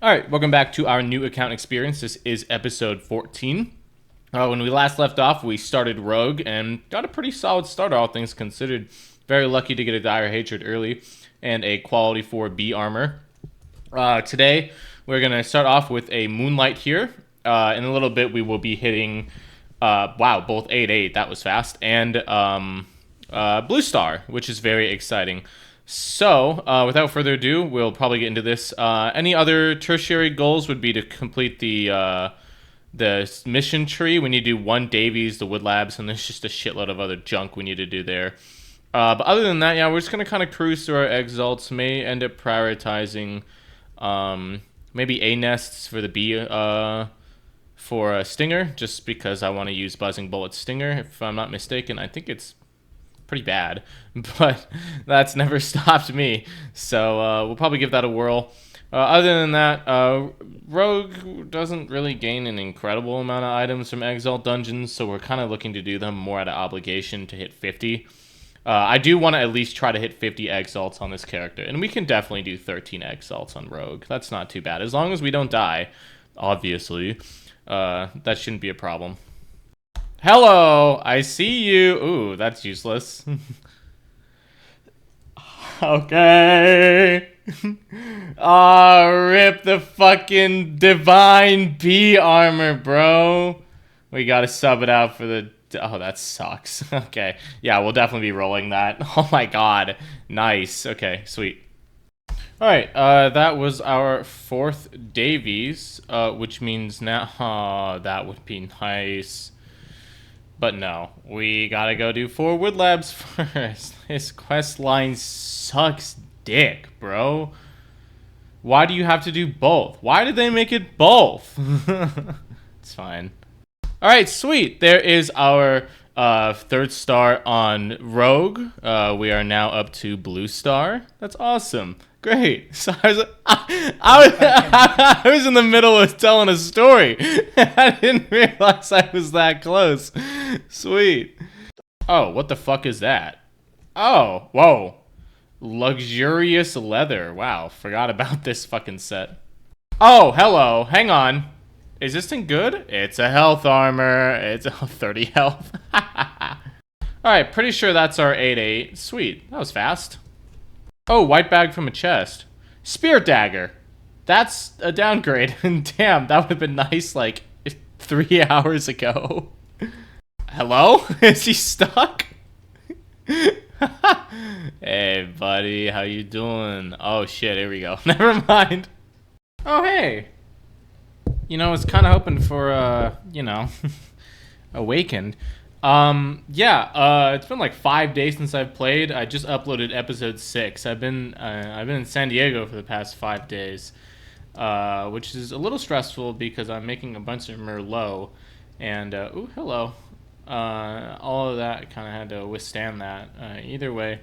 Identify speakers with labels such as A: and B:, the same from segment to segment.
A: All right, welcome back to our new account experience. This is episode 14. When we last left off, we started Rogue and got a pretty solid start, all things considered. Very lucky to get a Dire Hatred early and a quality 4 B armor. Today, we're going to start off with a Moonlight here. In a little bit, we will be hitting, wow, both 8-8, that was fast, and Blue Star, which is very exciting. So, without further ado, we'll probably get into this. Any other tertiary goals would be to complete the mission tree. We need to do 1 Davies, the Wood Labs, and there's just a shitload of other junk we need to do there. But other than that, yeah, we're just going to kind of cruise through our exalts. May end up prioritizing maybe A nests for the B for a Stinger, just because I want to use Buzzing Bullet Stinger, if I'm not mistaken. I think it's pretty bad, but that's never stopped me. So we'll probably give that a whirl. Other than that, Rogue doesn't really gain an incredible amount of items from Exalt dungeons, so we're kind of looking to do them more out of obligation to hit 50. I do want to at least try to hit 50 Exalts on this character, and we can definitely do 13 Exalts on Rogue. That's not too bad, as long as we don't die, obviously. That shouldn't be a problem. Hello, I see you. Ooh, that's useless. Okay. Rip the fucking divine B armor, bro. We gotta sub it out for the... Oh, that sucks. Okay. Yeah, we'll definitely be rolling that. Oh my god. Nice. Okay, sweet. Alright, that was our 4th Davies, which means now... Oh, that would be nice. But no, we gotta go do 4 Wood Labs first. This quest line sucks dick, bro. Why do you have to do both? Why did they make it both? It's fine. Alright, sweet. There is our 3rd star on Rogue. We are now up to Blue Star. That's awesome. Great. So I was in the middle of telling a story. I didn't realize I was that close. Sweet. Oh, what the fuck is that? Oh, whoa. Luxurious leather. Wow, forgot about this fucking set. Oh, hello. Hang on. Is this thing good? It's a health armor. It's 30 health. Alright, pretty sure that's our 8-8. Sweet. That was fast. Oh, white bag from a chest. Spear dagger. That's a downgrade. Damn, that would have been nice like 3 hours ago. Hello? Is he stuck? Hey, buddy, how you doing? Oh, shit, here we go. Never mind. Oh, hey. You know, I was kind of hoping for, you know, Awakened. It's been like 5 days since I've played. I just uploaded episode 6. I've been in San Diego for the past 5 days, which is a little stressful because I'm making a bunch of Merlot, and ooh, hello. All of that kind of had to withstand that. Either way,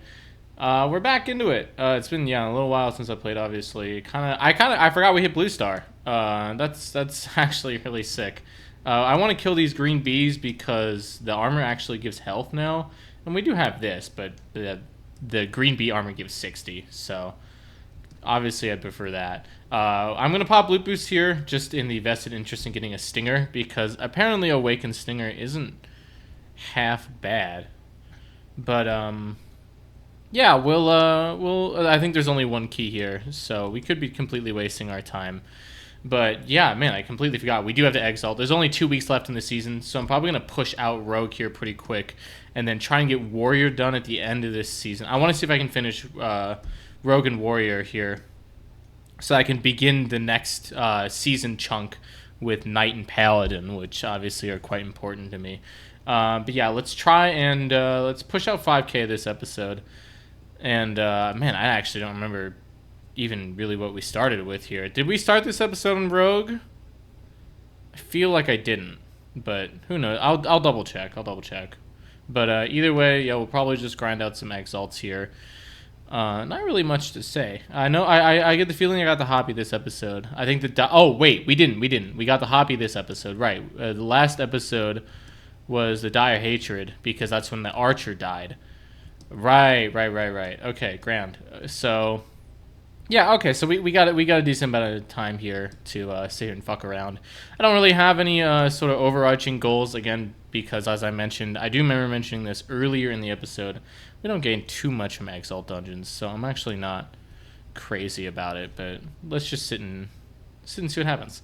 A: we're back into it. It's been a little while since I played. Obviously, I forgot we hit Blue Star. That's actually really sick. I want to kill these green bees because the armor actually gives health now, and we do have this, but the green bee armor gives 60. So obviously, I'd prefer that. I'm gonna pop loot boost here, just in the vested interest in getting a stinger, because apparently Awakened Stinger isn't half bad. But yeah, we'll I think there's only 1 key here, so we could be completely wasting our time. But yeah, man, I completely forgot. We do have to Exalt. There's only 2 weeks left in the season, so I'm probably going to push out Rogue here pretty quick and then try and get Warrior done at the end of this season. I want to see if I can finish Rogue and Warrior here so I can begin the next season chunk with Knight and Paladin, which obviously are quite important to me. But yeah, let's try and let's push out 5K this episode. And man, I actually don't remember even really what we started with here. Did we start this episode in Rogue? I feel like I didn't, but who knows? I'll double check. But either way, yeah, we'll probably just grind out some exalts here. Not really much to say. I know I get the feeling I got the hobby this episode. I think oh wait, we didn't. We got the hobby this episode, right? The last episode was the Dire Hatred because that's when the archer died. Right. Okay, grand. So Yeah, okay, so we got a decent amount of time here to sit here and fuck around. I don't really have any sort of overarching goals, again, because as I mentioned, I do remember mentioning this earlier in the episode, we don't gain too much from exalt dungeons, so I'm actually not crazy about it, but let's just sit and see what happens.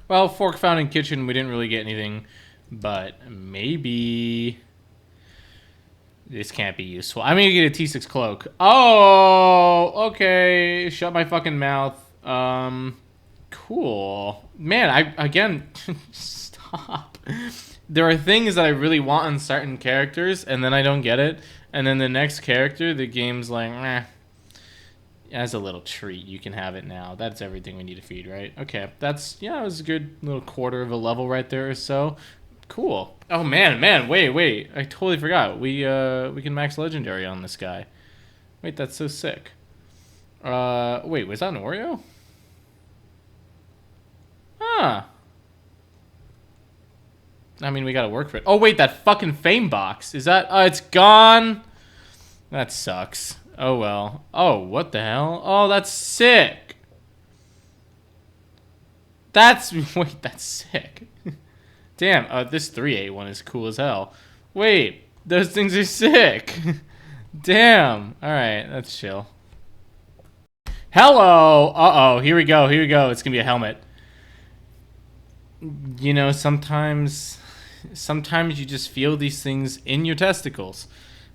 A: Well, fork found in kitchen, we didn't really get anything, but maybe this can't be useful. I'm gonna get a T6 cloak. Oh, okay. Shut my fucking mouth. Cool. Man, again, stop. There are things that I really want on certain characters, and then I don't get it. And then the next character, the game's like, meh. As a little treat, you can have it now. That's everything we need to feed, right? Okay, that was a good little quarter of a level right there or so. Cool. Oh man, wait. I totally forgot. We can max legendary on this guy. Wait, that's so sick. Wait, was that an Oreo? Huh. I mean, we gotta work for it. Oh wait, that fucking fame box. Is that it's gone? That sucks. Oh well. Oh, what the hell? Oh, that's sick. Wait, that's sick. Damn, this 3-8 one is cool as hell. Wait, those things are sick. Damn. Alright, that's chill. Hello! Uh-oh, here we go. It's gonna be a helmet. You know, sometimes you just feel these things in your testicles.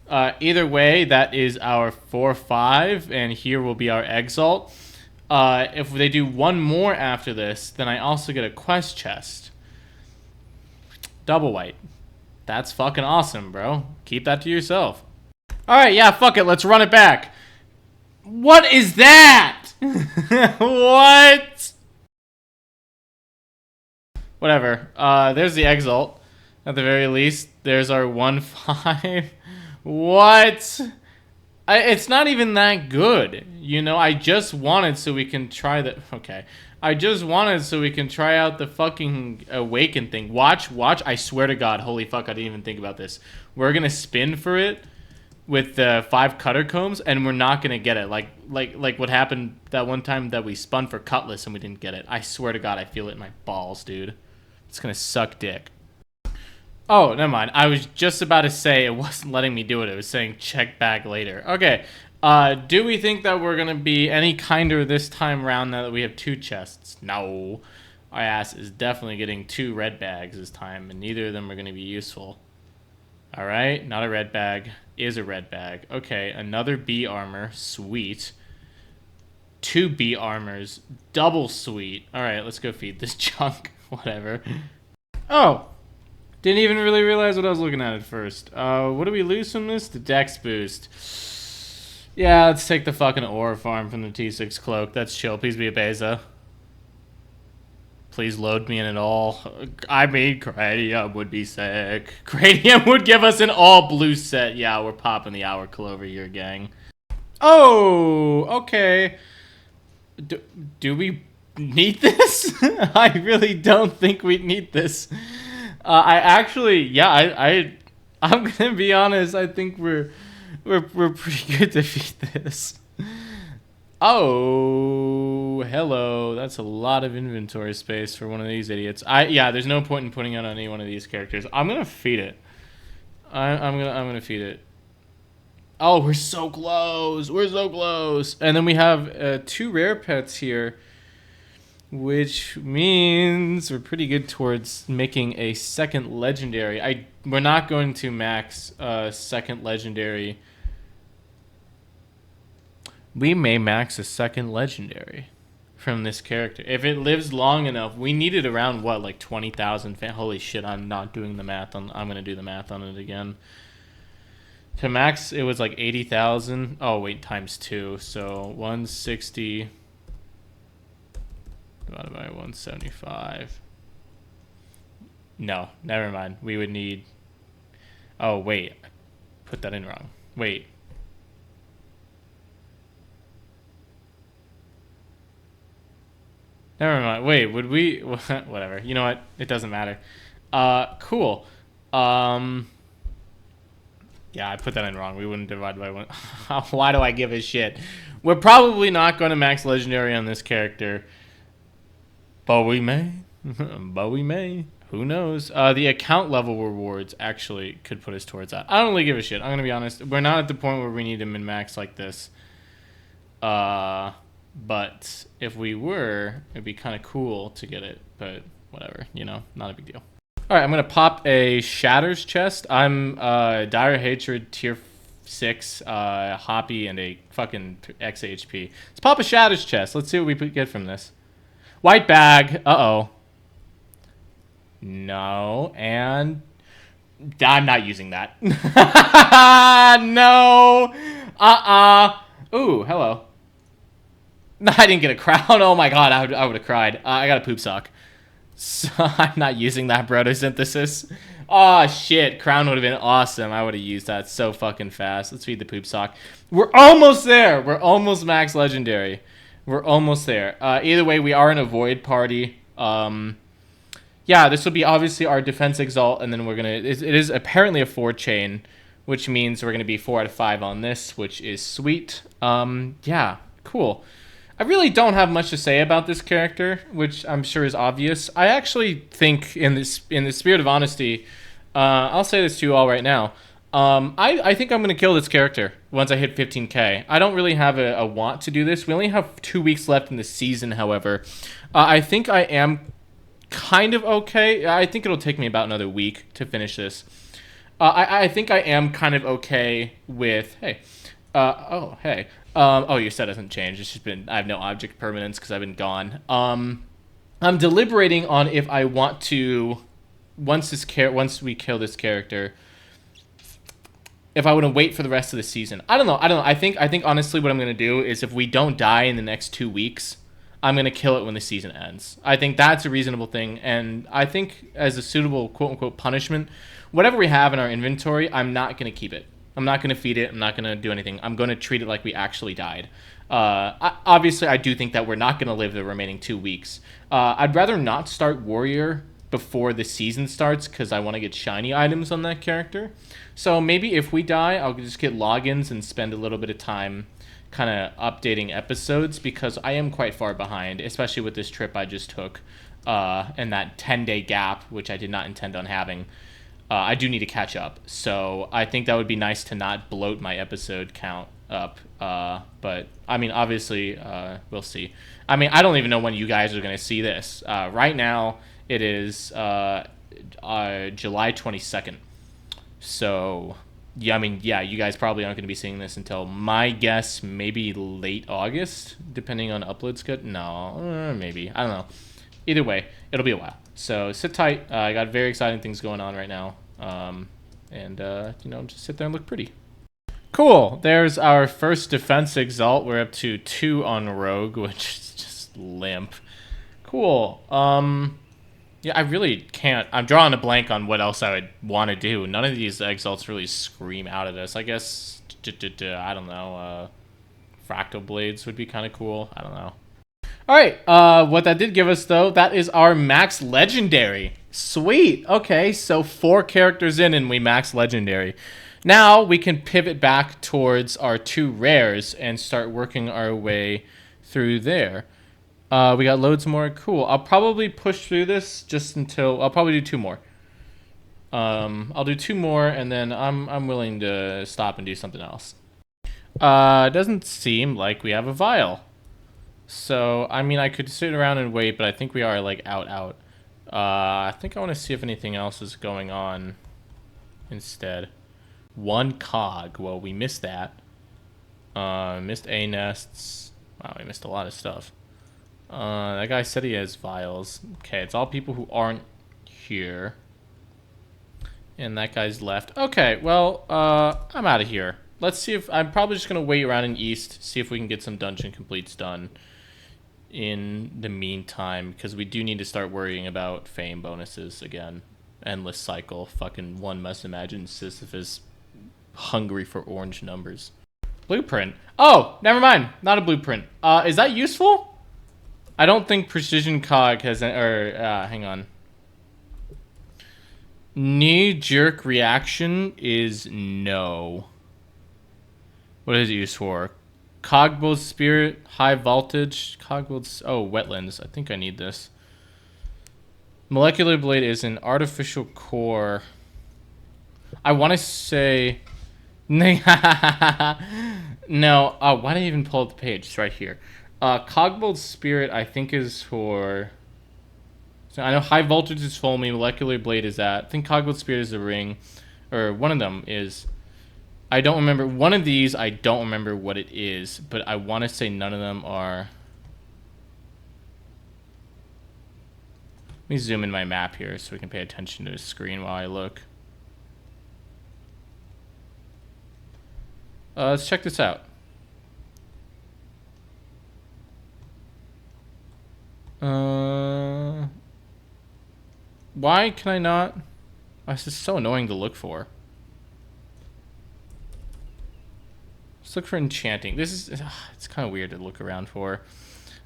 A: Either way, that is our 4-5, and here will be our exalt. If they do one more after this, then I also get a quest chest. Double white. That's fucking awesome, bro. Keep that to yourself. Alright, yeah, fuck it. Let's run it back. What is that? What? Whatever. There's the exalt. At the very least, there's our 1-5. What? It's not even that good. You know, I just wanted so we can try the... Okay. I just wanted so we can try out the fucking awaken thing. Watch. I swear to God. Holy fuck, I didn't even think about this. We're gonna spin for it with the 5 cutter combs, and we're not gonna get it. Like what happened that one time that we spun for Cutlass and we didn't get it. I swear to God, I feel it in my balls, dude. It's gonna suck dick. Oh, never mind. I was just about to say it wasn't letting me do it. It was saying check back later. Okay. Do we think that we're going to be any kinder this time around now that we have 2 chests? No. Our ass is definitely getting 2 red bags this time, and neither of them are going to be useful. Alright, not a red bag. Is a red bag. Okay, another B armor. Sweet. 2 B armors. Double sweet. Alright, let's go feed this junk. Whatever. Oh! Didn't even really realize what I was looking at first. What do we lose from this? The dex boost. Yeah, let's take the fucking ore farm from the T6 cloak. That's chill. Please be a beza. Please load me in at all. I mean, Cranium would be sick. Cranium would give us an all blue set. Yeah, we're popping the hour clover here, gang. Oh, okay. Do we need this? I really don't think we need this. I actually, yeah, I'm gonna be honest. I think we're pretty good to defeat this. Oh, hello. That's a lot of inventory space for one of these idiots. Yeah, there's no point in putting it on any one of these characters. I'm gonna feed it. I'm gonna feed it. Oh, we're so close. We're so close. And then we have 2 rare pets here, which means we're pretty good towards making a second legendary. We're not going to max second legendary. We may max a second legendary from this character. If it lives long enough, we need it around, what, like 20,000? Holy shit, I'm not doing the math on... I'm going to do the math on it again. To max, it was like 80,000. Oh, wait, times 2. So 160... divided by 175. No, never mind. We would need... Oh, wait. I put that in wrong. Wait. Never mind. Wait, would we... Whatever. You know what? It doesn't matter. Cool. Yeah, I put that in wrong. We wouldn't divide by 1. Why do I give a shit? We're probably not going to max legendary on this character. But we may. But we may. Who knows? The account level rewards actually could put us towards that. I don't really give a shit. I'm going to be honest. We're not at the point where we need to min-max like this. But if we were, it'd be kind of cool to get it. But whatever, you know, not a big deal. All right, I'm going to pop a Shatters chest. I'm Dire Hatred tier 6, Hoppy, and a fucking X HP. Let's pop a Shatters chest. Let's see what we get from this. White bag. Uh-oh. No, and I'm not using that. No. Ooh, hello. No, I didn't get a crown. Oh my god, I would have cried. I got a poop sock. So I'm not using that photosynthesis. Oh shit, crown would have been awesome. I would have used that so fucking fast. Let's feed the poop sock. We're almost there. We're almost max legendary. We're almost there. Either way, we are in a void party. Yeah, this will be obviously our defense exalt, and then we're gonna. It is apparently a 4-chain, which means we're gonna be 4 out of 5 on this, which is sweet. Yeah, cool. I really don't have much to say about this character, which I'm sure is obvious. I actually think, in the spirit of honesty, I'll say this to you all right now. I think I'm going to kill this character once I hit 15k. I don't really have a want to do this. We only have 2 weeks left in the season, however. I think I am kind of okay. I think it'll take me about another week to finish this. I think I am kind of okay with... Hey. Oh, hey. Oh, your set hasn't changed. It's just been... I have no object permanence because I've been gone. I'm deliberating on if I want to... Once we kill this character... If I want to wait for the rest of the season. I don't know. I think honestly what I'm going to do is if we don't die in the next 2 weeks, I'm going to kill it when the season ends. I think that's a reasonable thing. And I think as a suitable quote-unquote punishment, whatever we have in our inventory, I'm not going to keep it. I'm not going to feed it. I'm not going to do anything. I'm going to treat it like we actually died. Obviously, I do think that we're not going to live the remaining 2 weeks. I'd rather not start Warrior before the season starts because I want to get shiny items on that character. So maybe if we die, I'll just get logins and spend a little bit of time kind of updating episodes because I am quite far behind, especially with this trip I just took and that 10-day gap, which I did not intend on having. I do need to catch up. So I think that would be nice to not bloat my episode count up. But, I mean, obviously, we'll see. I mean, I don't even know when you guys are going to see this. Right now, it is July 22nd. So, yeah, I mean, yeah, you guys probably aren't going to be seeing this until, my guess, maybe late August, depending on upload schedule. No, maybe. I don't know. Either way, it'll be a while. So, sit tight. I got very exciting things going on right now. You know, just sit there and look pretty. Cool. There's our first defense exalt. We're up to 2 on rogue, which is just limp. Cool. Yeah, I really can't. I'm drawing a blank on what else I would want to do. None of these exalts really scream out at us. I guess, I don't know, fractal blades would be kind of cool. I don't know. All right, what that did give us, though, that is our max legendary. Sweet. Okay, so 4 characters in and we max legendary. Now we can pivot back towards our 2 rares and start working our way through there. We got loads more. Cool. I'll probably push through this just until... I'll probably do 2 more. I'll do 2 more, and then I'm willing to stop and do something else. It doesn't seem like we have a vial. So, I mean, I could sit around and wait, but I think we are, like, out. I think I want to see if anything else is going on instead. 1 cog. Well, we missed that. Missed A nests. Wow, we missed a lot of stuff. That guy said he has vials. Okay, it's all people who aren't here. And that guy's left. Okay, well, I'm out of here. Let's see if... I'm probably just going to wait around in East, see if we can get some dungeon completes done in the meantime, because we do need to start worrying about fame bonuses again. Endless cycle. Fucking one must imagine Sisyphus hungry for orange numbers. Blueprint. Oh, never mind. Not a blueprint. Is that useful? I don't think precision cog has... hang on. Knee-jerk reaction is no. What is it used for? Cogbold Spirit, high voltage, Cogbold... Oh, wetlands. I think I need this. Molecular Blade is an artificial core. I want to say... No. Oh, why did I even pull up the page? It's right here. Cogbold Spirit, I think, is for... So I know high voltage is foamy, molecular blade is that. I think Cogbold Spirit is a ring, or one of them is. I don't remember one of these. I don't remember what it is, but I want to say none of them are. Let me zoom in my map here so we can pay attention to the screen while I look. Let's check this out. Why can I not? This is so annoying to look for. Let's look for enchanting. This is... it's kind of weird to look around for.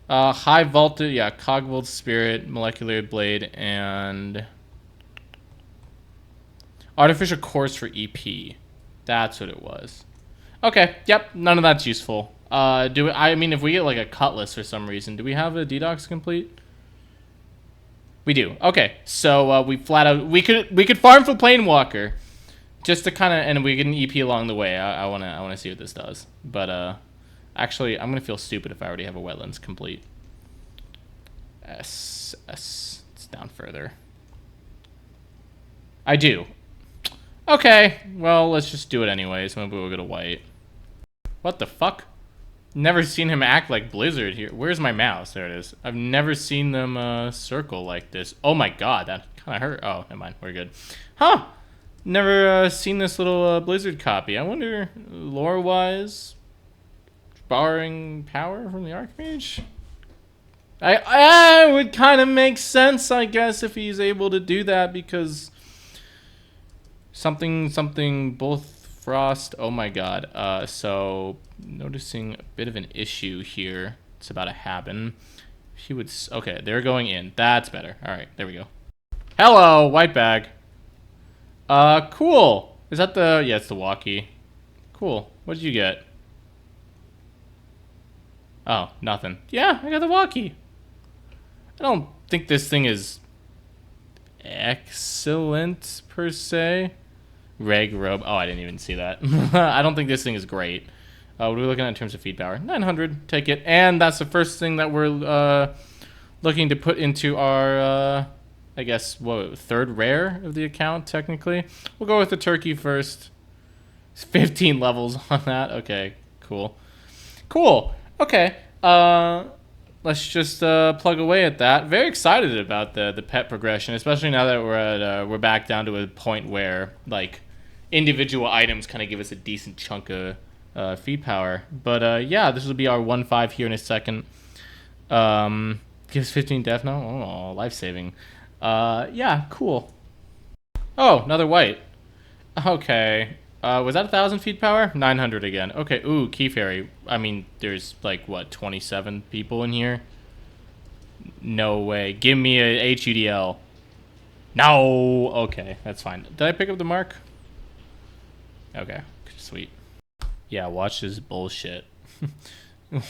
A: High voltage, yeah, Cogbold Spirit, Molecular Blade, and... Artificial Cores for EP. That's what it was. Okay, yep, none of that's useful. I mean, if we get like a Cutlass for some reason, do we have a Dedox complete? We do. Okay, so we flat out we could farm for Planewalker, just to kind of, and we get an EP along the way. I wanna see what this does. But actually, I'm gonna feel stupid if I already have a wetlands complete. S. It's down further. I do. Okay, well let's just do it anyways. Maybe we'll go to white. What the fuck? Never seen him act like Blizzard here. Where's my mouse? There it is. I've never seen them circle like this. Oh my god, that kind of hurt. Oh, never mind. We're good. Huh. Never seen this little Blizzard copy. I wonder, lore-wise, borrowing power from the Archmage? I would kind of make sense, I guess, if he's able to do that, because something both frost. Oh my god. So noticing a bit of an issue here. It's about to happen. He would... Okay, they're going in. That's better. All right, there we go. Hello, white bag. Cool. Is that the... Yeah, it's the walkie. Cool. What did you get? Oh, nothing. Yeah, I got the walkie. I don't think this thing is excellent, per se. Reg robe. Oh, I didn't even see that. I don't think this thing is great. What are we looking at in terms of feed power? 900. Take it. And that's the first thing that we're looking to put into our, I guess, what, third rare of the account, technically. We'll go with the turkey first. 15 levels on that. Okay, cool. Cool. Okay. Let's just plug away at that. Very excited about the pet progression, especially now that we're back down to a point where, like, individual items kind of give us a decent chunk of feed power. But yeah, this will be our 1-5 here in a second. Gives 15 death now. Oh, life saving. Yeah, cool. Oh, another white. Okay. Was that 1,000 feed power? 900 again. Okay. Ooh, key fairy. I mean, there's like what, 27 people in here. No way. Give me a HUDL. No. Okay, that's fine. Did I pick up the mark? Okay, sweet. Yeah, watch this bullshit.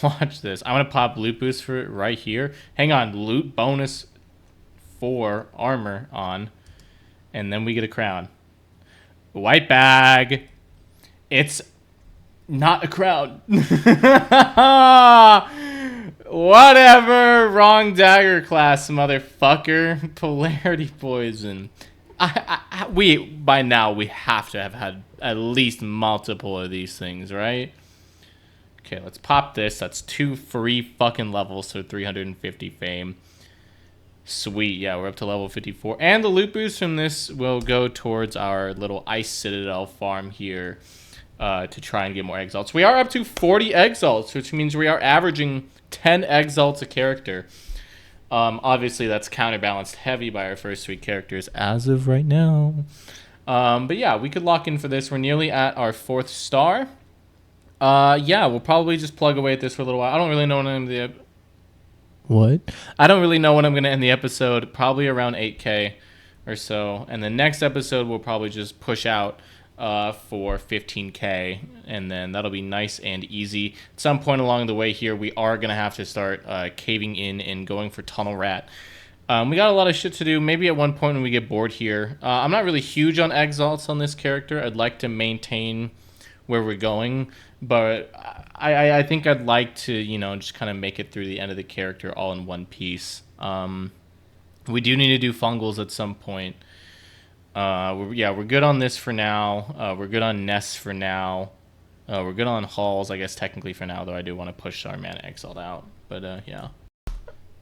A: Watch this. I'm gonna pop loot boost for it right here. Hang on, loot bonus 4 armor on, and then we get a crown. White bag. It's not a crown. Whatever. Wrong dagger class, motherfucker. Polarity poison. We by now we have to have had at least multiple of these things, right? Okay, let's pop this. That's 2 free fucking levels, so 350 fame. Sweet, yeah, we're up to level 54. And the loot boost from this will go towards our little ice citadel farm here to try and get more exalts. We are up to 40 exalts, which means we are averaging 10 exalts a character. Obviously, that's counterbalanced heavy by our first 3 characters as of right now. But yeah, we could lock in for this. We're nearly at our 4th star. Yeah, we'll probably just plug away at this for a little while. I don't really know when I'm the... What? I don't really know when I'm going to end the episode. Probably around 8K. or so. And the next episode we'll probably just push out for 15k, and then that'll be nice and easy. At some point along the way here, we are going to have to start caving in and going for tunnel rat. We got a lot of shit to do. Maybe at one point when we get bored here. I'm not really huge on exalts on this character. I'd like to maintain where we're going, but I think I'd like to, you know, just kind of make it through the end of the character all in one piece. We do need to do fungals at some point. We're good on this for now. We're good on nests for now. We're good on halls, I guess, technically for now, though I do want to push our mana exalt out. But, yeah.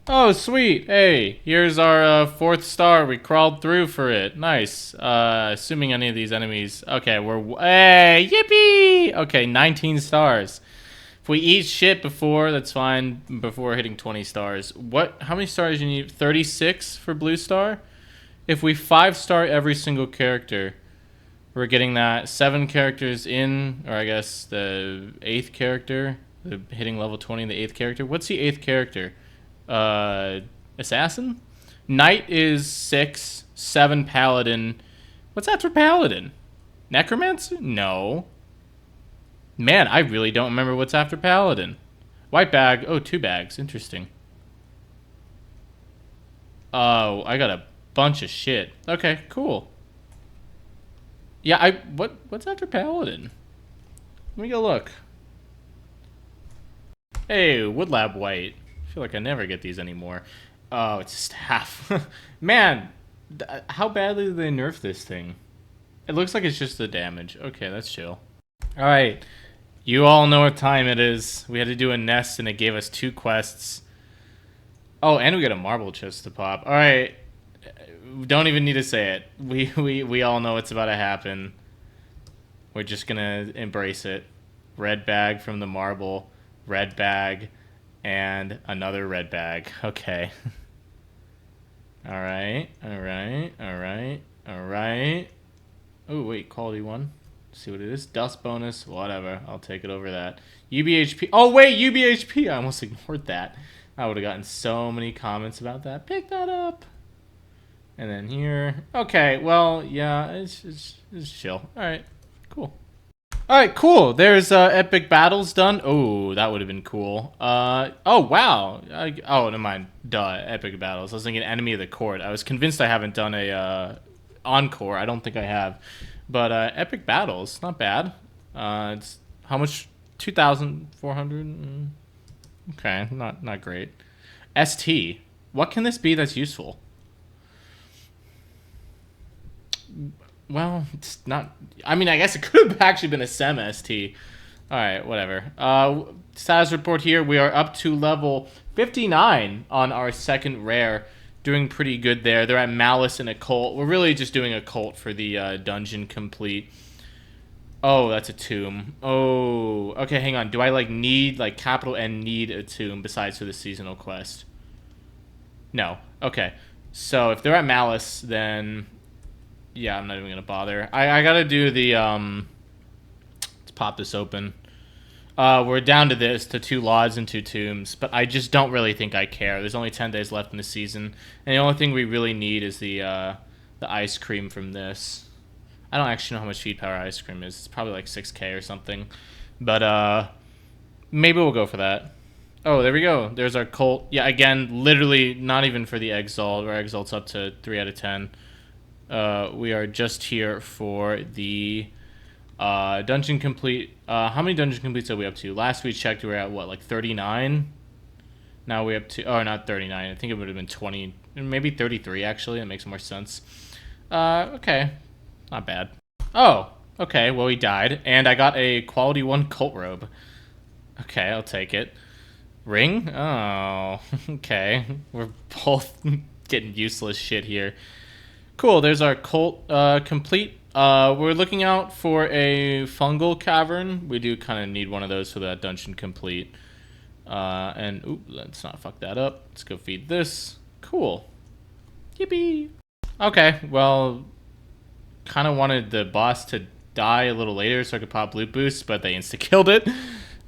A: Oh, sweet. Hey, here's our 4th star. We crawled through for it. Nice. Assuming any of these enemies... Okay, hey, yippee! Okay, 19 stars. If we eat shit before, that's fine, before hitting 20 stars. How many stars do you need? 36 for blue star? If we 5-star every single character, we're getting that 7 characters in, or I guess the 8th character, hitting level 20, the 8th character. What's the 8th character? Assassin? Knight is 6, 7 paladin. What's after paladin? Necromancer? No. Man, I really don't remember what's after paladin. White bag. Oh, 2 bags. Interesting. Oh, I got a bunch of shit. Okay, cool. Yeah, what's after paladin? Let me go look. Hey, woodlab white. I feel like I never get these anymore. Oh, it's a staff. Man, how badly did they nerf this thing? It looks like it's just the damage. Okay, that's chill. Alright, you all know what time it is. We had to do a nest and it gave us 2 quests. Oh, and we got a marble chest to pop. Alright, don't even need to say it. We all know what's about to happen. We're just gonna embrace it. Red bag from the marble, red bag, and another red bag. Okay. Alright, alright, alright, alright. Oh, wait, quality 1. Let's see what it is. Dust bonus, whatever. I'll take it over that. UBHP. Oh, wait, UBHP. I almost ignored that. I would have gotten so many comments about that. Pick that up. And then here. Okay, well, yeah, it's chill. Alright, cool. Alright, cool. There's epic battles done. Oh, that would have been cool. Oh, wow. Oh, never mind. Duh, epic battles. I was thinking enemy of the court. I was convinced I haven't done a encore. I don't think I have. But epic battles, not bad. It's how much? 2,400? Okay, not great. ST. What can this be that's useful? Well, it's not... I mean, I guess it could have actually been a SEM ST. Alright, whatever. Status report here. We are up to level 59 on our 2nd rare. Doing pretty good there. They're at Malice and Occult. We're really just doing Occult for the dungeon complete. Oh, that's a tomb. Oh, okay, hang on. Do I, need, capital N need a tomb besides for the seasonal quest? No. Okay. So, if they're at Malice, then... Yeah, I'm not even gonna bother. I gotta do the, Let's pop this open. We're down to 2 Lauds and 2 Tombs, but I just don't really think I care. There's only 10 days left in the season, and the only thing we really need is the ice cream from this. I don't actually know how much feed power ice cream is. It's probably like 6k or something, but maybe we'll go for that. Oh, there we go. There's our cult. Yeah, again, literally not even for the exalt. Our exalt's up to 3 out of 10. We are just here for the dungeon complete. How many dungeon completes are we up to? Last we checked, we were at what, 39? Now we're up to, oh, not 39. I think it would have been 20, maybe 33 actually. That makes more sense. Okay, not bad. Oh, okay. Well, he died, and I got a quality 1 cult robe. Okay, I'll take it. Ring? Oh, okay. We're both getting useless shit here. Cool, there's our cult complete. We're looking out for a fungal cavern. We do kind of need one of those for that dungeon complete. And, oop, let's not fuck that up. Let's go feed this. Cool. Yippee. Okay, well, kind of wanted the boss to die a little later so I could pop loot boost, but they insta-killed it.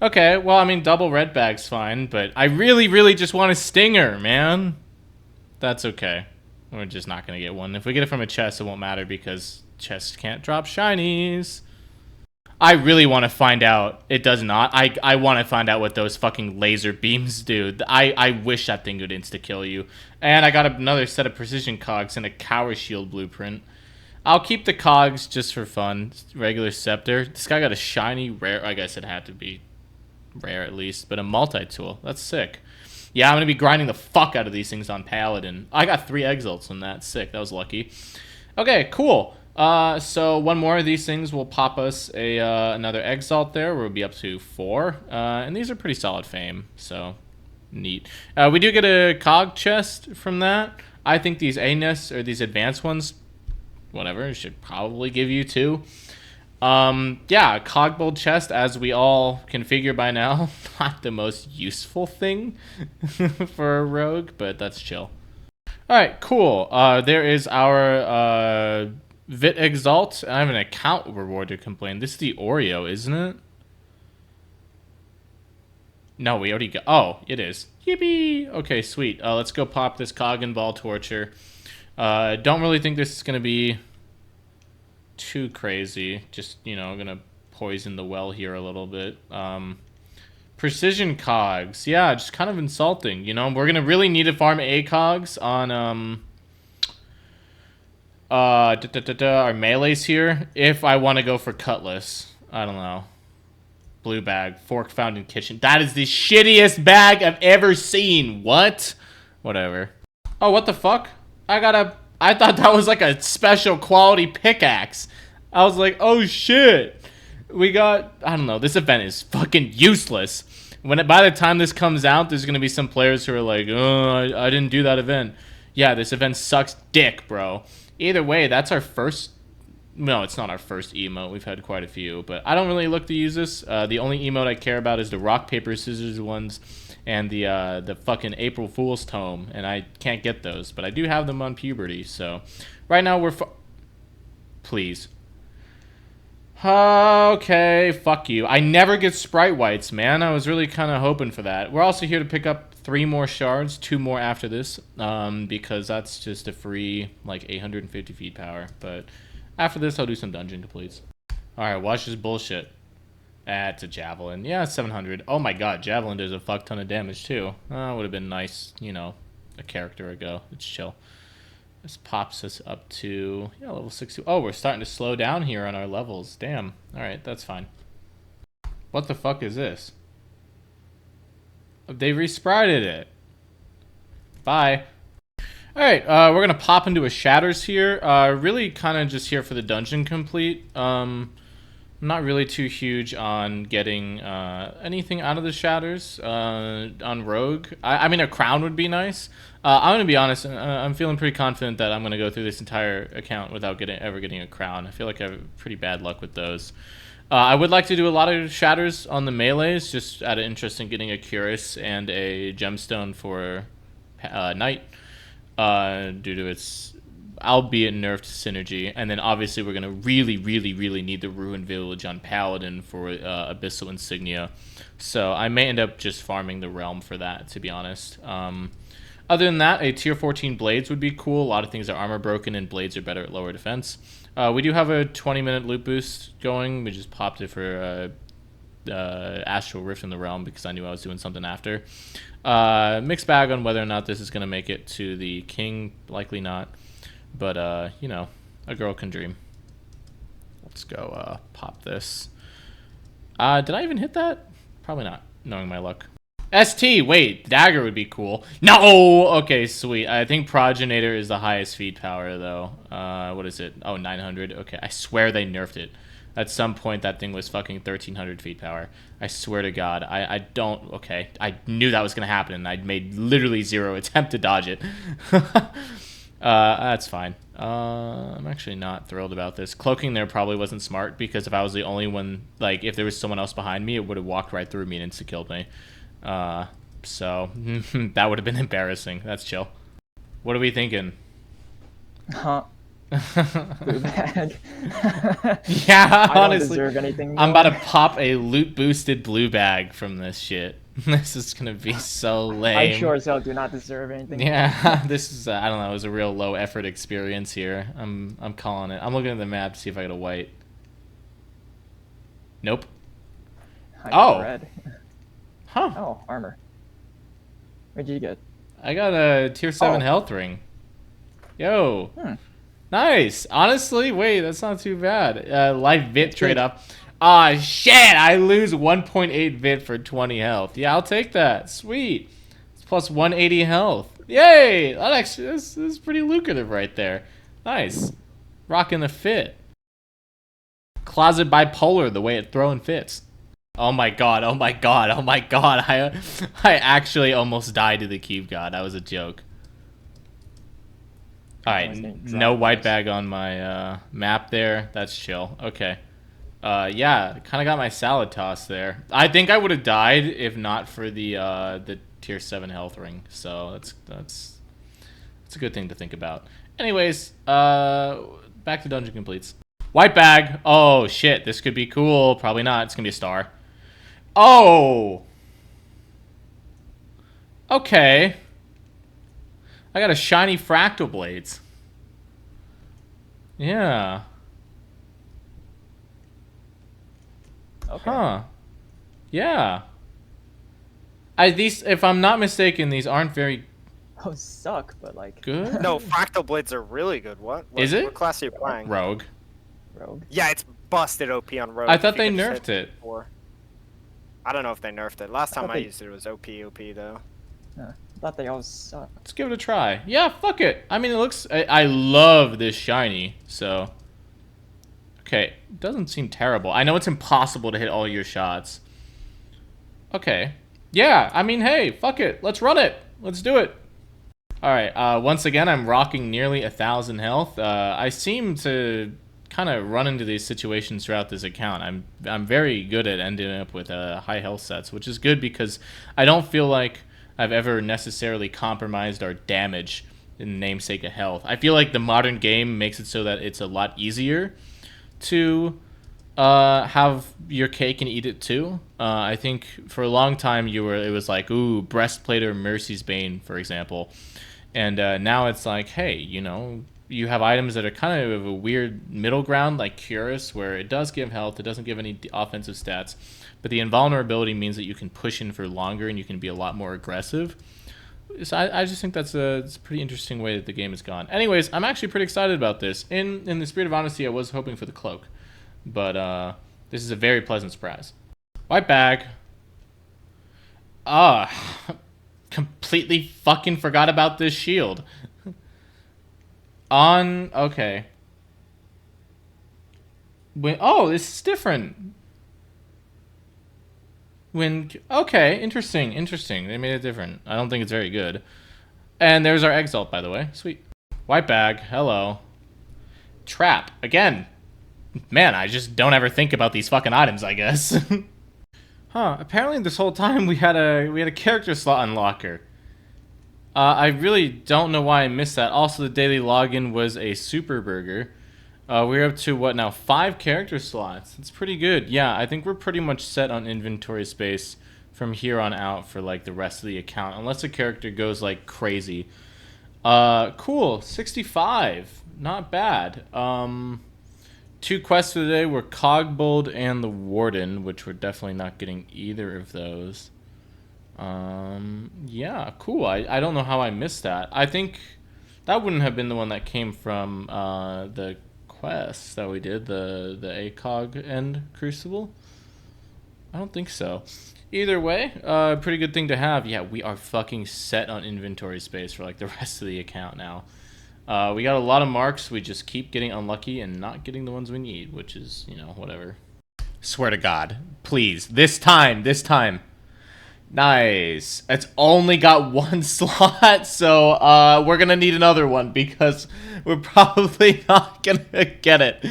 A: Okay, well, I mean, double red bag's fine, but I really, really just want a stinger, man. That's okay. We're just not going to get one. If we get it from a chest, it won't matter because chests can't drop shinies. I really want to find out. It does not. I want to find out what those fucking laser beams do. I wish that thing would insta-kill you. And I got another set of precision cogs and a cower shield blueprint. I'll keep the cogs just for fun. Regular scepter. This guy got a shiny rare. I guess it had to be rare at least. But a multi-tool. That's sick. Yeah, I'm going to be grinding the fuck out of these things on Paladin. I got 3 exalts on that. Sick. That was lucky. Okay, cool. So one more of these things will pop us another exalt there. We'll be up to 4. And these are pretty solid fame. So, neat. We do get a cog chest from that. I think these A-nests, or these advanced ones, whatever, should probably give you 2. Yeah, cogbold chest, as we all can figure by now, not the most useful thing for a rogue, but that's chill. Alright, cool. There is our Vit Exalt. I have an account reward to complain. This is the Oreo, isn't it? No, we already got... Oh, it is. Yippee! Okay, sweet. Let's go pop this cog and ball torture. Don't really think this is going to be too crazy. Just, you know, going to poison the well here a little bit. Precision cogs. Yeah, just kind of insulting. You know, we're going to really need to farm ACOGs on... our melees here. If I want to go for Cutlass. I don't know. Blue bag. Fork found in kitchen. That is the shittiest bag I've ever seen. What? Whatever. Oh, what the fuck? I thought that was like a special quality pickaxe. I was like, oh shit. We got... I don't know. This event is fucking useless. By the time this comes out, there's going to be some players who are like, oh, I didn't do that event. Yeah, this event sucks dick, bro. Either way, that's our first... No, it's not our first emote. We've had quite a few, but I don't really look to use this. The only emote I care about is the rock, paper, scissors ones and the fucking April Fool's tome, and I can't get those, but I do have them on puberty, so... Right now, we're... Please. Okay, fuck you. I never get sprite whites, man. I was really kind of hoping for that. We're also here to pick up 3 more shards, 2 more after this, because that's just a free, like, 850 feet power. But after this, I'll do some dungeon completes. Alright, watch this bullshit. It's a javelin. Yeah, it's 700. Oh my god, javelin does a fuck ton of damage, too. Would have been nice, you know, a character ago. It's chill. This pops us up to, yeah, level 60. Oh, we're starting to slow down here on our levels. Damn. Alright, that's fine. What the fuck is this? They resprited it. Bye. Alright, we're going to pop into a Shatters here. Really kind of just here for the dungeon complete. I'm not really too huge on getting anything out of the Shatters on Rogue. I mean, a crown would be nice. I'm going to be honest, I'm feeling pretty confident that I'm going to go through this entire account without ever getting a crown. I feel like I have pretty bad luck with those. I would like to do a lot of Shatters on the melees, just out of interest in getting a Cuirass and a gemstone for Knight, due to its albeit nerfed synergy. And then obviously we're going to really need the Ruined Village on Paladin for Abyssal Insignia. So I may end up just farming the Realm for that, to be honest. Other than that, a tier 14 Blades would be cool. A lot of things are armor broken and Blades are better at lower defense. We do have a 20-minute loot boost going. We just popped it for Astral Rift in the Realm because I knew I was doing something after. Mixed bag on whether or not this is going to make it to the King. Likely not. But, you know, a girl can dream. Let's go pop this. Did I even hit that? Probably not, knowing my luck. ST, wait, dagger would be cool. No! Okay, sweet. I think Progenitor is the highest feat power, though. What is it? Oh, 900. Okay, I swear they nerfed it. At some point, that thing was fucking 1,300 feet power. I swear to God. I don't... Okay, I knew that was going to happen, and I made literally 0 attempt to dodge it. That's fine. I'm actually not thrilled about this. Cloaking there probably wasn't smart, because if I was the only one... Like, if there was someone else behind me, it would have walked right through me and insta-killed me. So that would have been embarrassing. That's chill. What are we thinking?
B: Huh? Blue bag.
A: Yeah,
B: I don't
A: honestly,
B: deserve anything
A: I'm about to
B: more.
A: pop a loot boosted blue bag from this shit. This is gonna be so
B: I
A: lame.
B: sure as hell do not deserve anything more.
A: Yeah, this is I don't know. It was a real low effort experience here. I'm calling it. I'm looking at the map to see if I get a white. Nope.
B: I got a
A: Oh,
B: red.
A: huh.
B: Oh, armor. What did you get?
A: I got a tier 7
B: Oh,
A: health ring. Yo,
B: hmm.
A: nice. Honestly, wait, that's not too bad. Life vit
B: That's
A: trade
B: good.
A: up. Ah, shit! I lose 1.8 vit for 20 health. Yeah, I'll take that. Sweet. It's plus 180 health. Yay! That actually this is pretty lucrative right there. Nice. Rocking the fit. Closet bipolar, the way it throwing fits. Oh my god! Oh my god! Oh my god! I actually almost died to the cube god. That was a joke. All
B: I'm
A: right,
B: always getting
A: no
B: dropped
A: white
B: those.
A: bag on my map there. That's chill. Okay. Yeah, kind of got my salad toss there. I think I would have died if not for the tier 7 health ring. So that's a good thing to think about. Anyways, back to dungeon completes. White bag. Oh shit, this could be cool. Probably not. It's gonna be a star. Oh. Okay. I got a shiny fractal blades. Yeah.
B: Okay.
A: Huh. Yeah. These, if I'm not mistaken, these aren't very
B: Those suck, but like
A: good.
C: No, fractal blades are really good. What?
A: Is
C: What
A: it?
C: class are you playing?
A: Rogue.
B: rogue.
C: Yeah, it's busted OP on rogue.
A: I
C: if
A: thought
C: you
A: they
C: get to
A: nerfed it.
C: before. I don't know if they nerfed it. Last time
B: thought
C: I
B: they-
C: used it was OP though.
B: I thought they all suck.
A: Let's give it a try. Yeah, fuck it. I mean, it looks. I love this shiny. So. Okay, doesn't seem terrible. I know it's impossible to hit all your shots. Okay. Yeah, I mean, hey, fuck it. Let's run it. Let's do it. All right. Once again, I'm rocking nearly 1,000 health. I seem to kind of run into these situations throughout this account. I'm very good at ending up with high health sets, which is good because I don't feel like I've ever necessarily compromised our damage in the namesake of health. I feel like the modern game makes it so that it's a lot easier to have your cake and eat it too. I think for a long time it was like, ooh, breastplate or Mercy's Bane, for example, and now it's like, hey, you have items that are kind of a weird middle ground, like Curus, where it does give health, it doesn't give any offensive stats, but the invulnerability means that you can push in for longer and you can be a lot more aggressive. So I just think it's a pretty interesting way that the game has gone. Anyways, I'm actually pretty excited about this. In the spirit of honesty, I was hoping for the cloak, but this is a very pleasant surprise. White bag. Ah, completely fucking forgot about this shield. Okay. Oh, this is different. Okay, interesting. They made it different. I don't think it's very good. And there's our exalt, by the way. Sweet. White bag. Hello. Trap again. Man, I just don't ever think about these fucking items, I guess. Huh, apparently this whole time we had a character slot unlocker. I really don't know why I missed that. Also, the daily login was a super burger. We're up to, what now, 5 character slots. It's pretty good. Yeah, I think we're pretty much set on inventory space from here on out for, like, the rest of the account. Unless a character goes, like, crazy. Cool. 65. Not bad. 2 quests for the day were Cogbold and the Warden, which we're definitely not getting either of those. Yeah, cool. I don't know how I missed that. I think that wouldn't have been the one that came from the quests that we did, the ACOG and Crucible. I don't think so. Either way, pretty good thing to have. Yeah, we are fucking set on inventory space for like the rest of the account now. We got a lot of marks. We just keep getting unlucky and not getting the ones we need, which is, whatever. Swear to God. Please. This time. Nice. It's only got 1 slot, so we're gonna need another one because we're probably not gonna get it.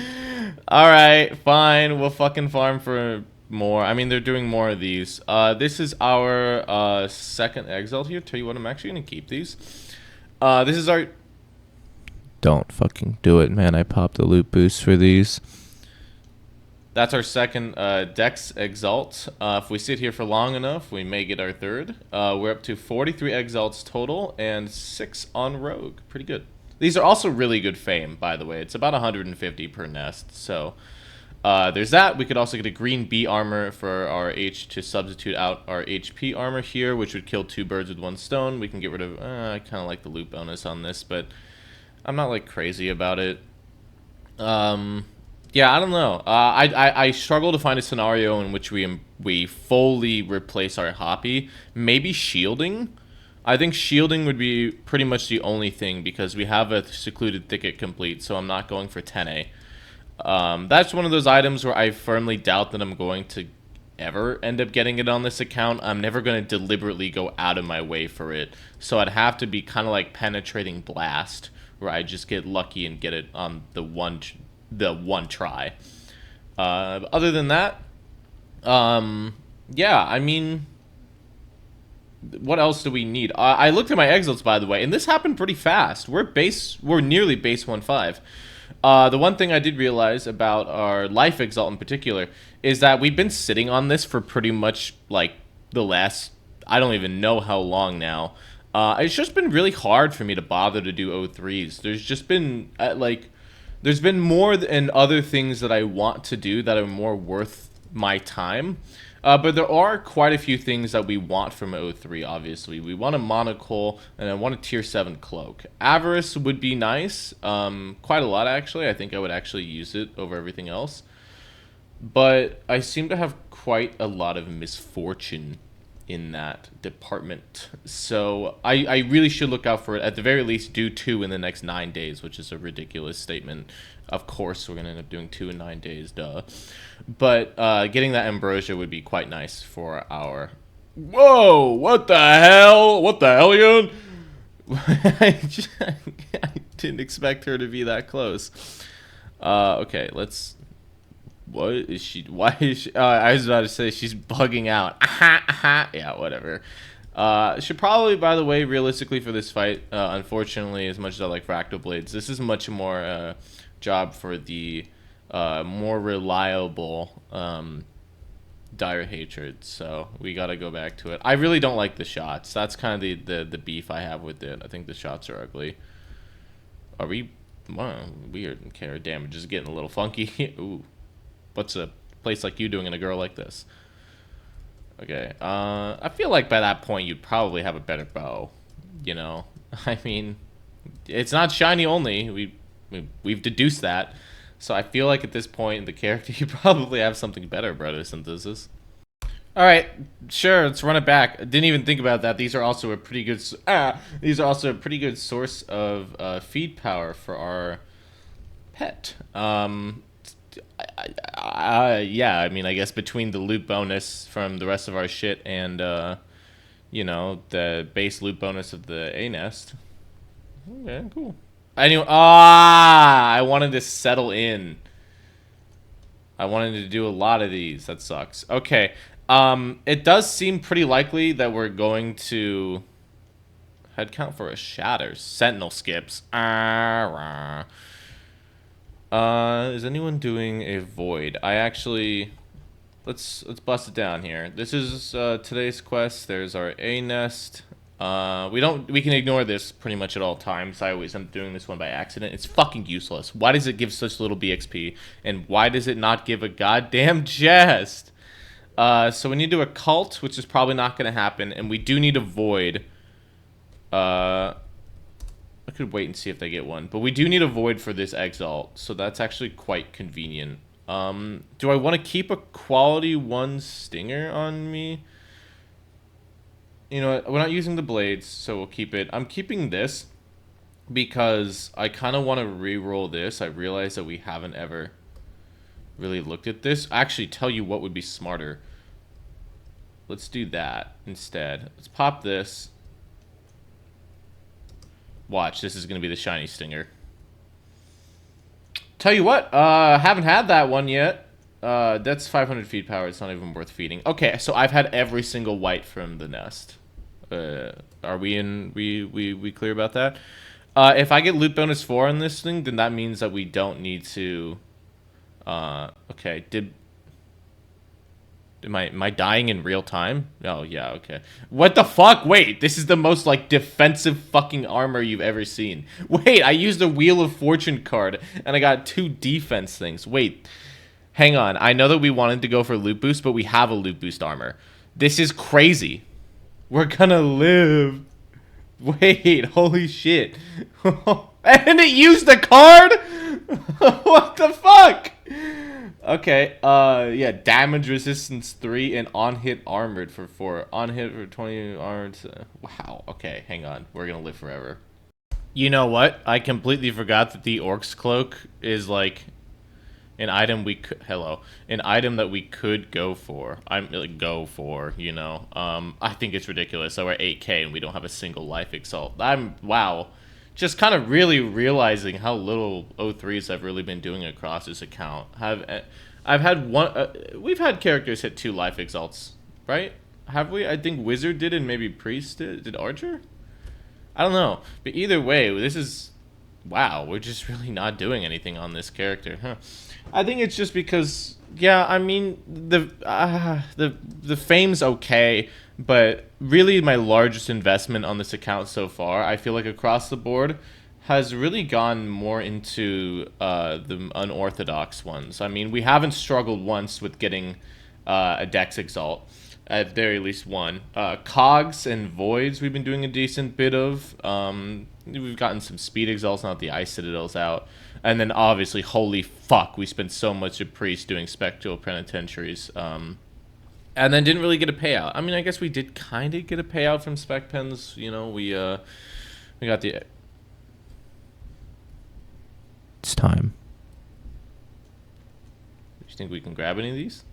A: Alright, fine. We'll fucking farm for more. I mean, they're doing more of these. This is our second exalt here. Tell you what, I'm actually gonna keep these. This is our
D: Don't fucking do it, man. I popped a loot boost for these.
A: That's our second Dex Exalt. If we sit here for long enough, we may get our third. We're up to 43 Exalts total and 6 on Rogue. Pretty good. These are also really good fame, by the way. It's about 150 per nest. So there's that. We could also get a green B armor for our H to substitute out our HP armor here, which would kill 2 birds with 1 stone. We can get rid of... I kind of like the loot bonus on this, but I'm not like crazy about it. Yeah, I don't know. I struggle to find a scenario in which we fully replace our Hoppy. Maybe shielding. I think shielding would be pretty much the only thing because we have a secluded thicket complete, so I'm not going for 10A. That's one of those items where I firmly doubt that I'm going to ever end up getting it on this account. I'm never going to deliberately go out of my way for it, so I'd have to be kind of like Penetrating Blast, where I just get lucky and get it on the one try. Other than that, yeah, I mean, what else do we need? I looked at my exalts, by the way, and this happened pretty fast. We're nearly base 1.5. The one thing I did realize about our life exalt in particular is that we've been sitting on this for pretty much like the last, I don't even know how long now. It's just been really hard for me to bother to do O3s. There's just been there's been more than other things that I want to do that are more worth my time. But there are quite a few things that we want from O3, obviously. We want a monocle, and I want a tier 7 cloak. Avarice would be nice. Quite a lot, actually. I think I would actually use it over everything else. But I seem to have quite a lot of misfortune in that department. So I really should look out for it. At the very least, do 2 in the next 9 days, which is a ridiculous statement. Of course, we're going to end up doing 2 in 9 days, duh. But getting that ambrosia would be quite nice for our... Whoa! What the hell? What the hell, Yun? I didn't expect her to be that close. Okay, let's... What is she? Why is she? I was about to say she's bugging out. Yeah, whatever. Should probably, by the way, realistically for this fight, unfortunately, as much as I like fractal blades, this is much more job for the more reliable dire hatred. So we gotta go back to it. I really don't like the shots. That's kind of the beef I have with it. I think the shots are ugly. Are we? Wow, weird. Care damage is getting a little funky. Ooh. What's a place like you doing in a girl like this? Okay, I feel like by that point you'd probably have a better bow, you know? I mean, it's not shiny only, we've deduced that, so I feel like at this point in the character you probably have something better, brother synthesis. Alright, sure, let's run it back. I didn't even think about that. These are also a pretty good source of feed power for our pet. Yeah, I mean, I guess between the loot bonus from the rest of our shit and, you know, the base loot bonus of the A nest. Okay, cool. Anyway, I wanted to settle in. I wanted to do a lot of these. That sucks. Okay, it does seem pretty likely that we're going to head count for a Shatters. Sentinel skips. Is anyone doing a void? I actually... Let's bust it down here. This is today's quest. There's our A nest. We can ignore this pretty much at all times. I always end up doing this one by accident. It's fucking useless. Why does it give such little BXP? And why does it not give a goddamn chest? So we need to do a cult, which is probably not going to happen. And we do need a void. I could wait and see if they get one. But we do need a void for this exalt. So that's actually quite convenient. Do I want to keep a quality 1 stinger on me? You know what? We're not using the blades, so we'll keep it. I'm keeping this because I kind of want to re-roll this. I realize that we haven't ever really looked at this. Actually, tell you what would be smarter. Let's do that instead. Let's pop this. Watch, this is going to be the shiny stinger. Tell you what, haven't had that one yet. That's 500 feed power. It's not even worth feeding. Okay, so I've had every single white from the nest. Are we in? We clear about that? If I get loot bonus 4 on this thing, then that means that we don't need to... okay, am I dying in real time? Oh, yeah, okay. What the fuck? Wait, this is the most, like, defensive fucking armor you've ever seen. Wait, I used a Wheel of Fortune card, and I got 2 defense things. Wait, hang on. I know that we wanted to go for loot boost, but we have a loot boost armor. This is crazy. We're gonna live. Wait, holy shit. And it used the card? What the fuck? Okay, yeah, damage resistance 3 and on hit armored for 4. On hit for 20 armored. Wow, okay, hang on. We're gonna live forever. You know what? I completely forgot that the Oryx cloak is like an item we could an item that we could go for. You know. I think it's ridiculous. So we're 8K and we don't have a single life exalt. Wow. Just kind of really realizing how little O3s I've really been doing across this account. I've had one we've had characters hit 2 life exalts, right? Have we? I think Wizard did and maybe Priest did. Did Archer? I don't know. But either way, this is wow, we're just really not doing anything on this character, huh? I think it's just because, yeah, I mean, the fame's okay, but really my largest investment on this account so far, I feel like across the board, has really gone more into the unorthodox ones. I mean, we haven't struggled once with getting a Dex Exalt. At very least one. Cogs and Voids we've been doing a decent bit of. We've gotten some Speed Exalts, not the Ice Citadels out. And then obviously, holy fuck, we spent so much of Priest doing Spectral Penitentiaries. And then didn't really get a payout. I mean, I guess we did kind of get a payout from Spec Pens. You know, we got the...
D: It's time.
A: Do you think we can grab any of these?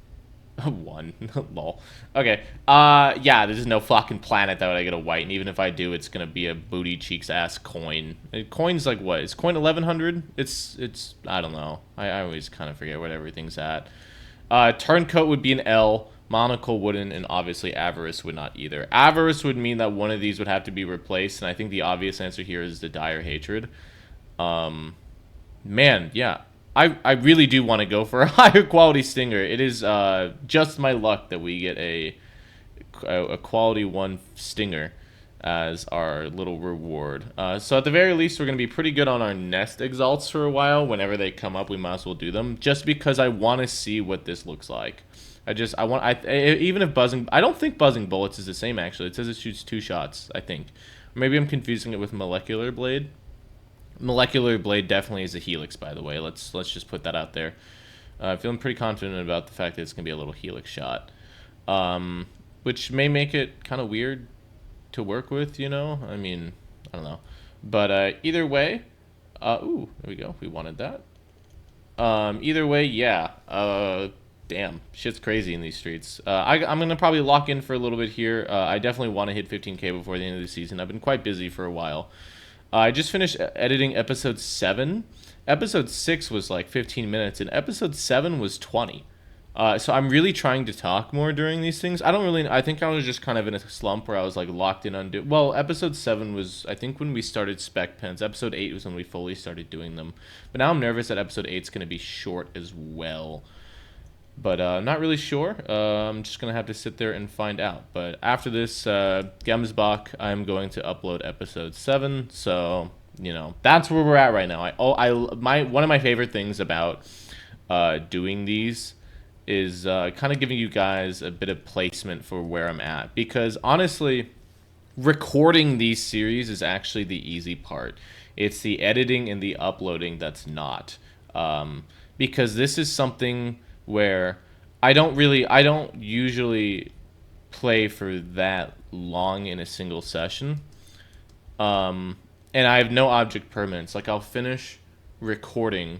A: One. Lol. Okay. Yeah, there's no fucking planet that I get a white, and even if I do, it's gonna be a booty cheeks ass coin. Coin's like what? Is coin 1100? It's I don't know. I always kind of forget what everything's at. Turncoat would be an L. Monocle wouldn't, and obviously Avarice would not either. Avarice would mean that one of these would have to be replaced, and I think the obvious answer here is the Dire Hatred. Man, yeah. I really do want to go for a higher quality stinger. It is just my luck that we get a quality 1 stinger as our little reward. So at the very least, we're going to be pretty good on our nest exalts for a while. Whenever they come up, we might as well do them. Just because I want to see what this looks like. Even if buzzing... I don't think buzzing bullets is the same, actually. It says it shoots 2 shots, I think. Maybe I'm confusing it with molecular blade. Molecular blade definitely is a helix, by the way. Let's just put that out there. Feeling pretty confident about the fact that it's gonna be a little helix shot, which may make it kind of weird to work with. You know, I mean, I don't know, but either way, ooh, there we go. We wanted that. Either way, yeah. Damn, shit's crazy in these streets. I'm gonna probably lock in for a little bit here. I definitely want to hit 15K before the end of the season. I've been quite busy for a while. I just finished editing episode 7. Episode 6 was like 15 minutes, and episode 7 was 20. So I'm really trying to talk more during these things. I think I was just kind of in a slump where I was like locked in on... Well, episode 7 was, I think, when we started Spec Pens. Episode 8 was when we fully started doing them. But now I'm nervous that episode 8 is going to be short as well. But I'm not really sure. I'm just going to have to sit there and find out. But after this, Gemsbach, I'm going to upload episode 7. So, you know, that's where we're at right now. One of my favorite things about doing these is kind of giving you guys a bit of placement for where I'm at. Because, honestly, recording these series is actually the easy part. It's the editing and the uploading that's not. Because this is something... where I don't usually play for that long in a single session. And I have no object permanence. Like, I'll finish recording,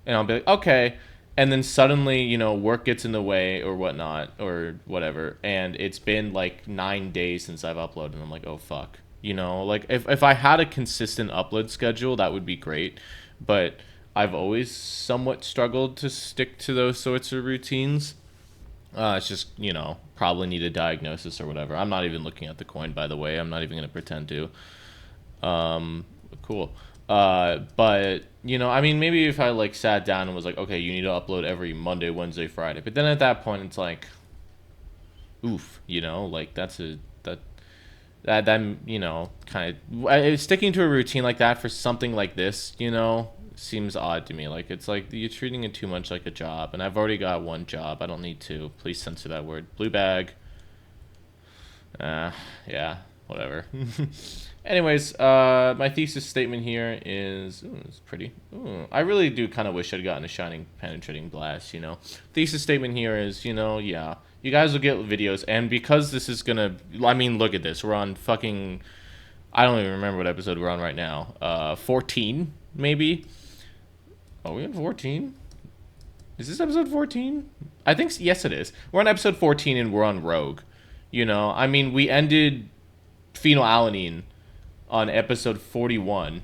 A: and I'll be like, okay, and then suddenly, you know, work gets in the way or whatnot, or whatever, and it's been, like, 9 days since I've uploaded, and I'm like, oh, fuck. You know, like, if I had a consistent upload schedule, that would be great, but... I've always somewhat struggled to stick to those sorts of routines. It's just, you know, probably need a diagnosis or whatever. I'm not even looking at the coin, by the way. I'm not even going to pretend to. Of cool. But you know, I mean, maybe if I like sat down and was like, okay, you need to upload every Monday, Wednesday, Friday. But then at that point, it's like, oof, you know, like that's a that you know, kind of sticking to a routine like that for something like this, you know, seems odd to me. Like it's like you're treating it too much like a job, and I've already got one job. I don't need two. Please censor that word. Blue bag. Yeah, whatever. Anyways, my thesis statement here is, ooh, it's pretty. Ooh, I really do kind of wish I'd gotten a shining penetrating blast, you know. Thesis statement here is, you know, yeah, you guys will get videos, and because this is gonna, I mean, look at this. We're on fucking, I don't even remember what episode we're on right now. 14, maybe? Are we on 14? Is this episode 14? I think, yes it is. We're on episode 14 and we're on Rogue. You know, I mean, we ended phenylalanine on episode 41,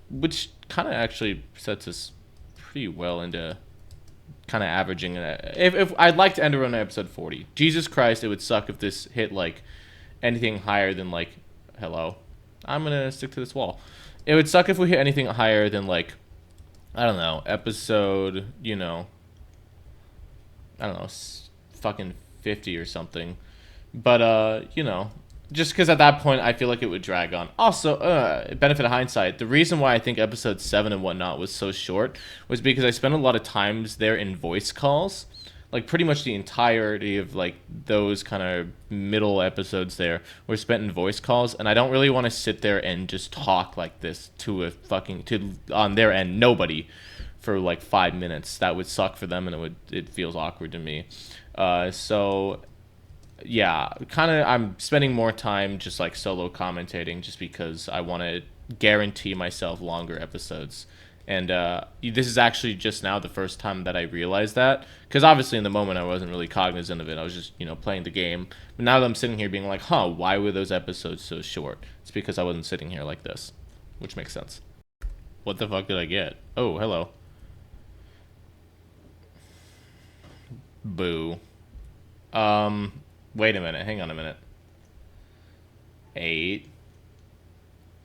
A: which kind of actually sets us pretty well into kind of averaging it. If I'd like to end around episode 40. Jesus Christ, it would suck if this hit like anything higher than like, hello, I'm gonna stick to this wall. It would suck if we hit anything higher than like, I don't know, episode, you know, I don't know, fucking 50 or something. But you know, just because at that point I feel like it would drag on. Also, benefit of hindsight, the reason why I think episode 7 and whatnot was so short was because I spent a lot of times there in voice calls. Like pretty much the entirety of like those kind of middle episodes there were spent in voice calls, and I don't really want to sit there and just talk like this to a fucking, to on their end, nobody for like 5 minutes. That would suck for them, and it feels awkward to me. So yeah, kind of I'm spending more time just like solo commentating just because I want to guarantee myself longer episodes. And this is actually just now the first time that I realized that, because obviously in the moment I wasn't really cognizant of it. I was just, you know, playing the game. But now that I'm sitting here being like, huh, why were those episodes so short? It's because I wasn't sitting here like this, which makes sense. What the fuck did I get? Oh, hello. Boo. Wait a minute. Hang on a minute. 8.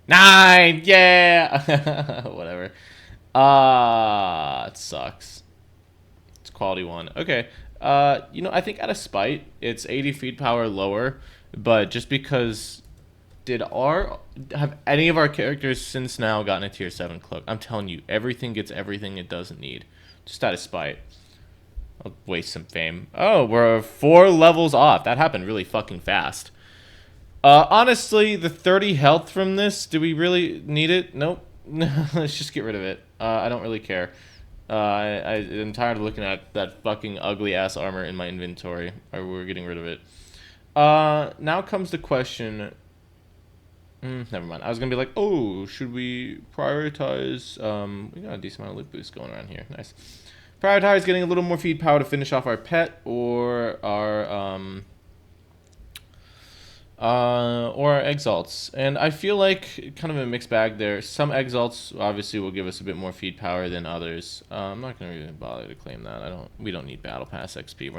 A: 9! Yeah! Whatever. It sucks. It's quality 1. Okay. You know, I think out of spite, it's 80 feet power lower, but just because have any of our characters since now gotten a tier 7 cloak? I'm telling you, everything gets everything it doesn't need. Just out of spite. I'll waste some fame. Oh, we're 4 levels off. That happened really fucking fast. Honestly, the 30 health from this, do we really need it? Nope. Let's just get rid of it. I don't really care. I'm tired of looking at that fucking ugly ass armor in my inventory. We're getting rid of it. Now comes the question. Never mind. I was gonna be like, oh, should we prioritize? We got a decent amount of loot boost going around here. Nice. Prioritize getting a little more feed power to finish off our pet or our exalts. And I feel like kind of a mixed bag there. Some exalts obviously will give us a bit more feed power than others. I'm not gonna really bother to claim that. We don't need battle pass XP.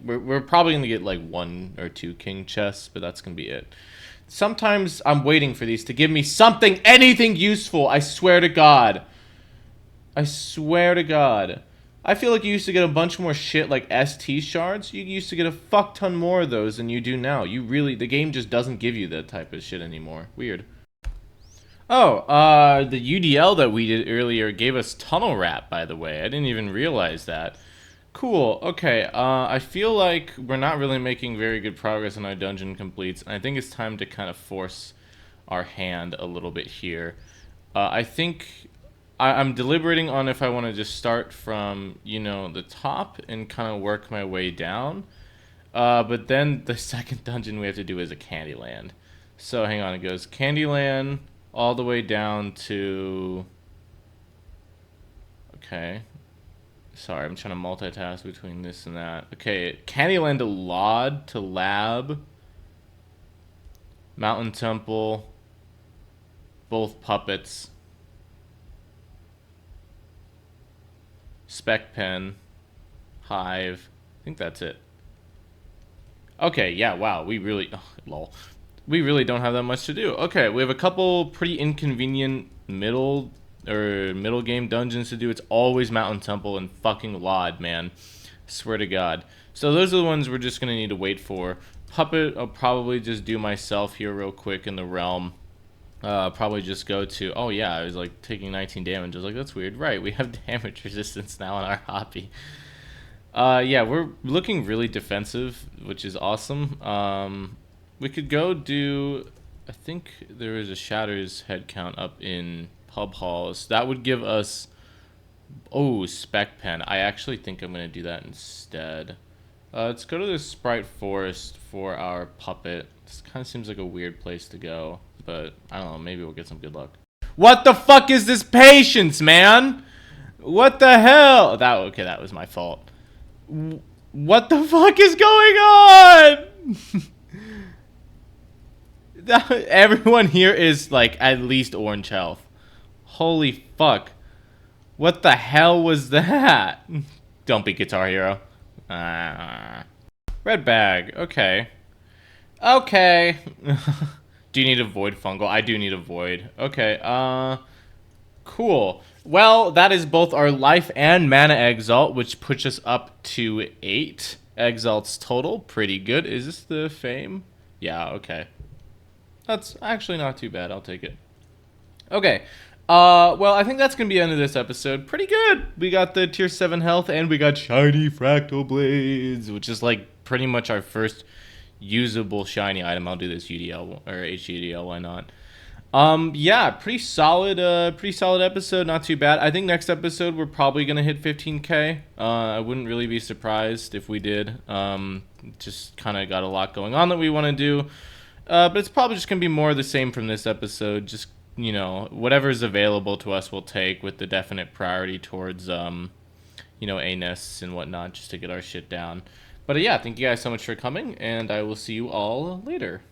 A: We're probably gonna get like 1 or 2 king chests, but that's gonna be it. Sometimes I'm waiting for these to give me something, anything useful. I swear to God. I swear to God. I feel like you used to get a bunch more shit like ST shards. You used to get a fuck ton more of those than you do now. The game just doesn't give you that type of shit anymore. Weird. Oh, the UDL that we did earlier gave us tunnel wrap, by the way. I didn't even realize that. Cool. Okay, I feel like we're not really making very good progress on our dungeon completes. I think it's time to kind of force our hand a little bit here. I think I'm deliberating on if I want to just start from, you know, the top and kind of work my way down. But then the second dungeon we have to do is a Candyland. So hang on, it goes Candyland all the way down to... Okay. Sorry, I'm trying to multitask between this and that. Okay, Candyland to Lod to Lab. Mountain Temple. Both puppets. Spec Pen, Hive. I think that's it. Okay, yeah, wow, we really... Oh, lol. we really don't have that much to do. Okay, we have a couple pretty inconvenient middle game dungeons to do. It's always Mountain Temple and fucking Lod, man. Swear to God. So those are the ones we're just gonna need to wait for. Puppet, I'll probably just do myself here real quick in the realm. Probably just go to, oh yeah, I was like taking 19 damage. I was like, that's weird. Right, we have damage resistance now in our hobby. Yeah, we're looking really defensive, which is awesome. We could go do, I think there is a Shatters head count up in Pub Halls. That would give us, oh, Spec Pen. I actually think I'm going to do that instead. Let's go to the Sprite Forest for our puppet. This kind of seems like a weird place to go, but I don't know, maybe we'll get some good luck. What the fuck is this patience, man? What the hell? Okay, that was my fault. What the fuck is going on? Everyone here is like at least orange health. Holy fuck. What the hell was that? Don't be Guitar Hero. Red bag. Okay. Okay. Do you need a void fungal? I do need a void. Okay. Cool. Well, that is both our life and mana exalt, which puts us up to 8 exalts total. Pretty good. Is this the fame? Yeah, okay. That's actually not too bad. I'll take it. Okay. Well, I think that's going to be the end of this episode. Pretty good. We got the tier 7 health, and we got shiny fractal blades, which is like pretty much our first usable shiny item. I'll do this UDL or HUDL, why not? Yeah, pretty solid episode, not too bad. I think next episode we're probably gonna hit 15k. I wouldn't really be surprised if we did. Just kind of got a lot going on that we want to do. But it's probably just gonna be more of the same from this episode. Just, you know, whatever's available to us we'll take, with the definite priority towards you know, A-nests and whatnot, just to get our shit down. But yeah, thank you guys so much for coming, and I will see you all later.